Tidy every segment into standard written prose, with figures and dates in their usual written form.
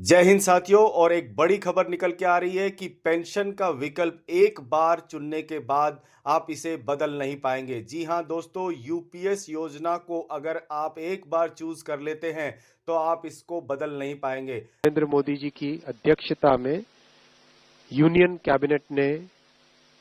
जय हिंद साथियों। और एक बड़ी खबर निकल के आ रही है कि पेंशन का विकल्प एक बार चुनने के बाद आप इसे बदल नहीं पाएंगे। जी हां दोस्तों, यूपीएस योजना को अगर आप एक बार चूज कर लेते हैं तो आप इसको बदल नहीं पाएंगे। नरेंद्र मोदी जी की अध्यक्षता में यूनियन कैबिनेट ने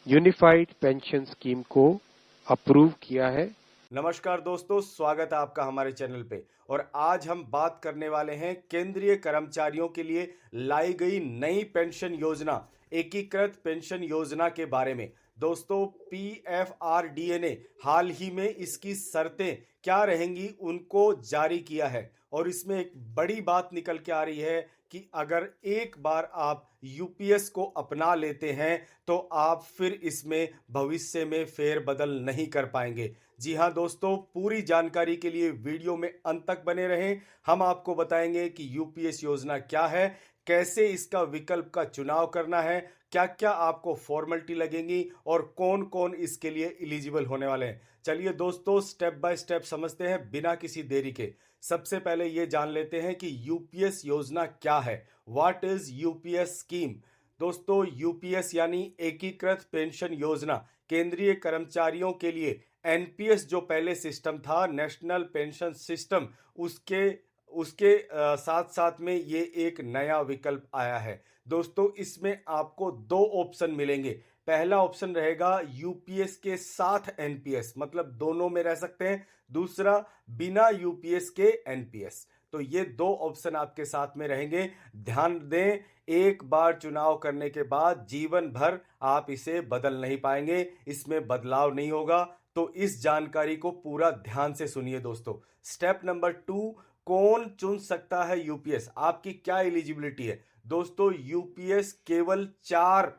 यूनिफाइड पेंशन स्कीम को अप्रूव किया है। नमस्कार दोस्तों, स्वागत है आपका हमारे चैनल पे। और आज हम बात करने वाले हैं केंद्रीय कर्मचारियों के लिए लाई गई नई पेंशन योजना, एकीकृत पेंशन योजना के बारे में। दोस्तों, पीएफआरडीए ने हाल ही में इसकी शर्तें क्या रहेंगी उनको जारी किया है। और इसमें एक बड़ी बात निकल के आ रही है कि अगर एक बार आप यूपीएस को अपना लेते हैं तो आप फिर इसमें भविष्य में फेरबदल नहीं कर पाएंगे। जी हां दोस्तों, पूरी जानकारी के लिए वीडियो में अंत तक बने रहें। हम आपको बताएंगे कि यूपीएस योजना क्या है, कैसे इसका विकल्प का चुनाव करना है, क्या क्या आपको फॉर्मेलिटी लगेंगी और कौन कौन इसके लिए एलिजिबल होने वाले हैं। चलिए दोस्तों, स्टेप बाय स्टेप समझते हैं बिना किसी देरी के। सबसे पहले ये जान लेते हैं कि यूपीएस योजना क्या है। What is UPS scheme. दोस्तों, यूपीएस यानी एकीकृत पेंशन योजना केंद्रीय कर्मचारियों के लिए एनपीएस जो पहले सिस्टम था, नेशनल पेंशन सिस्टम, उसके उसके साथ साथ में ये एक नया विकल्प आया है। दोस्तों, इसमें आपको दो ऑप्शन मिलेंगे। पहला ऑप्शन रहेगा यूपीएस के साथ एनपीएस, मतलब दोनों में रह सकते हैं। दूसरा, बिना यूपीएस के एनपीएस। तो ये दो ऑप्शन आपके साथ में रहेंगे। ध्यान दें, एक बार चुनाव करने के बाद जीवन भर आप इसे बदल नहीं पाएंगे, इसमें बदलाव नहीं होगा। तो इस जानकारी को पूरा ध्यान से सुनिए दोस्तों। स्टेप नंबर 2, कौन चुन सकता है यूपीएस, आपकी क्या एलिजिबिलिटी है। दोस्तों, यूपीएस केवल 4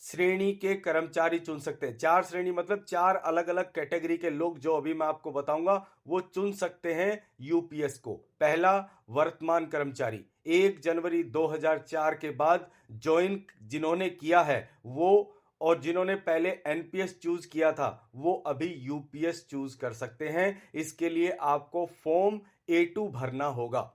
श्रेणी के कर्मचारी चुन सकते हैं। 4 श्रेणी मतलब 4 अलग अलग कैटेगरी के लोग, जो अभी मैं आपको बताऊंगा, वो चुन सकते हैं यूपीएस को। पहला, वर्तमान कर्मचारी 1 जनवरी 2004 के बाद ज्वाइन जिन्होंने किया है वो, और जिन्होंने पहले एनपीएस चूज किया था वो अभी यूपीएस चूज कर सकते हैं। इसके लिए आपको फॉर्म A2 भरना होगा।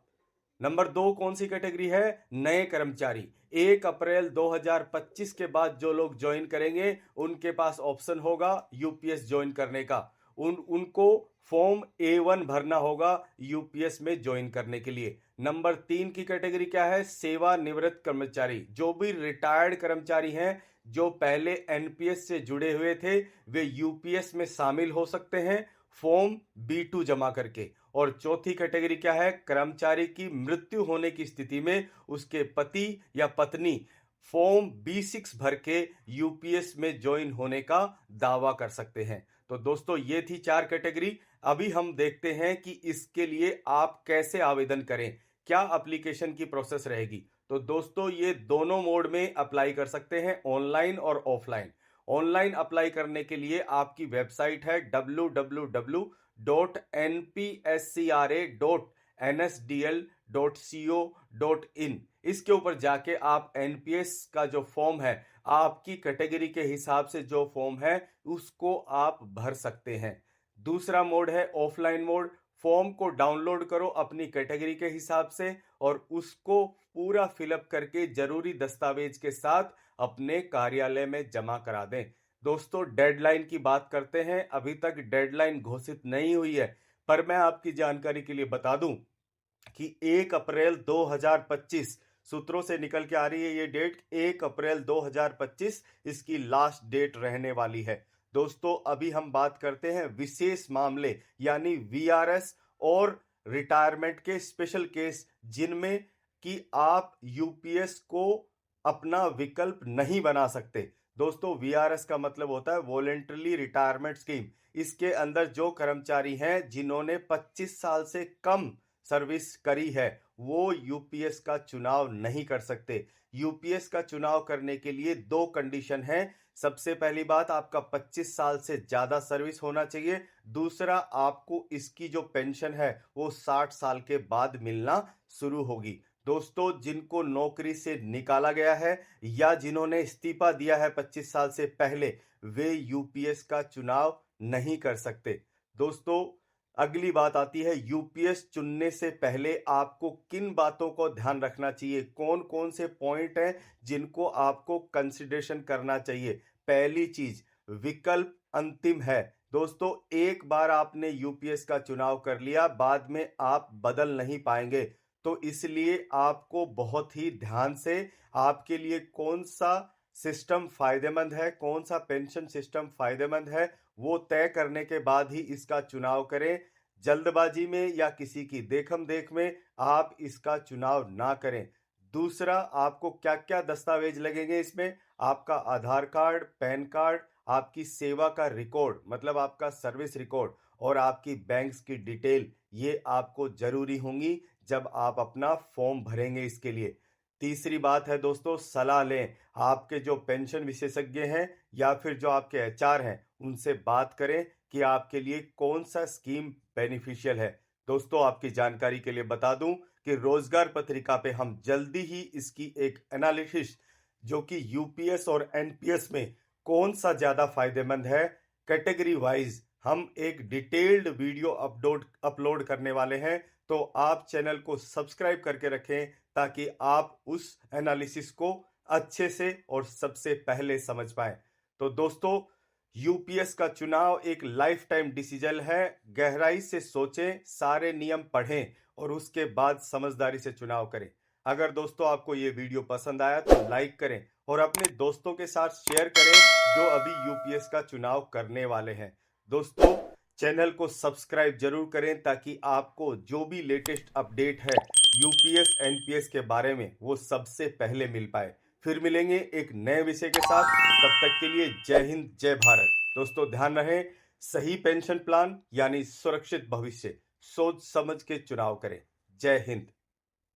नंबर 2 कौन सी कैटेगरी है, नए कर्मचारी। 1 अप्रैल 2025 के बाद जो लोग ज्वाइन करेंगे उनके पास ऑप्शन होगा यूपीएस ज्वाइन करने का। उनको फॉर्म A1 भरना होगा यूपीएस में ज्वाइन करने के लिए। नंबर 3 की कैटेगरी क्या है, सेवानिवृत्त कर्मचारी। जो भी रिटायर्ड कर्मचारी हैं, जो पहले एनपीएस से जुड़े हुए थे, वे यूपीएस में शामिल हो सकते हैं फॉर्म B2 जमा करके। और चौथी कैटेगरी क्या है, कर्मचारी की मृत्यु होने की स्थिति में उसके पति या पत्नी फॉर्म B6 भर के यूपीएस में ज्वाइन होने का दावा कर सकते हैं। तो दोस्तों, ये थी 4 कैटेगरी। अभी हम देखते हैं कि इसके लिए आप कैसे आवेदन करें, क्या एप्लीकेशन की प्रोसेस रहेगी। तो दोस्तों, ये दोनों मोड में अप्लाई कर सकते हैं, ऑनलाइन और ऑफलाइन। ऑनलाइन अप्लाई करने के लिए आपकी वेबसाइट है www.npscra.nsdl.co.in। इसके ऊपर जाके आप एनपीएस का जो फॉर्म है, आपकी कैटेगरी के हिसाब से जो फॉर्म है उसको आप भर सकते हैं। दूसरा मोड है ऑफलाइन मोड। फॉर्म को डाउनलोड करो अपनी कैटेगरी के हिसाब से और उसको पूरा फिलअप करके जरूरी दस्तावेज के साथ अपने कार्यालय में जमा करा दें। दोस्तों, डेडलाइन की बात करते हैं। अभी तक डेडलाइन घोषित नहीं हुई है, पर मैं आपकी जानकारी के लिए बता दूं कि 1 अप्रैल 2025 सूत्रों से निकल के आ रही है ये डेट। 1 अप्रैल 2025 इसकी लास्ट डेट रहने वाली है। दोस्तों, अभी हम बात करते हैं विशेष मामले यानी वीआरएस और रिटायरमेंट के स्पेशल केस, जिनमें कि आप यूपीएस को अपना विकल्प नहीं बना सकते। दोस्तों, वीआरएस का मतलब होता है वॉलेंटरी रिटायरमेंट स्कीम। इसके अंदर जो कर्मचारी हैं जिन्होंने 25 साल से कम सर्विस करी है, वो यूपीएस का चुनाव नहीं कर सकते। यूपीएस का चुनाव करने के लिए 2 कंडीशन है। सबसे पहली बात, आपका 25 साल से ज्यादा सर्विस होना चाहिए। दूसरा, आपको इसकी जो पेंशन है वो 60 साल के बाद मिलना शुरू होगी। दोस्तों, जिनको नौकरी से निकाला गया है या जिन्होंने इस्तीफा दिया है 25 साल से पहले, वे यूपीएस का चुनाव नहीं कर सकते। दोस्तों, अगली बात आती है यूपीएस चुनने से पहले आपको किन बातों को ध्यान रखना चाहिए, कौन कौन से पॉइंट हैं जिनको आपको कंसिडरेशन करना चाहिए। पहली चीज, विकल्प अंतिम है। दोस्तों, एक बार आपने यूपीएस का चुनाव कर लिया, बाद में आप बदल नहीं पाएंगे। तो इसलिए आपको बहुत ही ध्यान से आपके लिए कौन सा सिस्टम फायदेमंद है, कौन सा पेंशन सिस्टम फायदेमंद है, वो तय करने के बाद ही इसका चुनाव करें। जल्दबाजी में या किसी की देखम देख में आप इसका चुनाव ना करें। दूसरा, आपको क्या क्या दस्तावेज लगेंगे इसमें? आपका आधार कार्ड, पैन कार्ड, आपकी सेवा का रिकॉर्ड मतलब आपका सर्विस रिकॉर्ड और आपकी बैंक्स की डिटेल, ये आपको जरूरी होंगी जब आप अपना फॉर्म भरेंगे इसके लिए। तीसरी बात है दोस्तों, सलाह लें। आपके जो पेंशन विशेषज्ञ हैं या फिर जो आपके एचआर हैं, उनसे बात करें कि आपके लिए कौन सा स्कीम बेनिफिशियल है। दोस्तों, आपकी जानकारी के लिए बता दूं कि रोजगार पत्रिका पे हम जल्दी ही इसकी एक एनालिसिस, जो कि यूपीएस और एनपीएस में कौन सा ज्यादा फायदेमंद है, कैटेगरी वाइज हम एक डिटेल्ड वीडियो अपलोड करने वाले हैं। तो आप चैनल को सब्सक्राइब करके रखें ताकि आप उस एनालिसिस को अच्छे से और सबसे पहले समझ पाएं। तो दोस्तों, यूपीएस का चुनाव एक लाइफ टाइम डिसीजन है। गहराई से सोचें, सारे नियम पढ़ें और उसके बाद समझदारी से चुनाव करें। अगर दोस्तों आपको ये वीडियो पसंद आया तो लाइक करें और अपने दोस्तों के साथ शेयर करें जो अभी यूपीएस का चुनाव करने वाले हैं। दोस्तों, चैनल को सब्सक्राइब जरूर करें ताकि आपको जो भी लेटेस्ट अपडेट है यूपीएस एनपीएस के बारे में वो सबसे पहले मिल पाए। फिर मिलेंगे एक नए विषय के साथ। तब तक के लिए जय हिंद, जय भारत। दोस्तों, ध्यान रहे, सही पेंशन प्लान यानी सुरक्षित भविष्य सोच समझ के चुनाव करें। जय हिंद।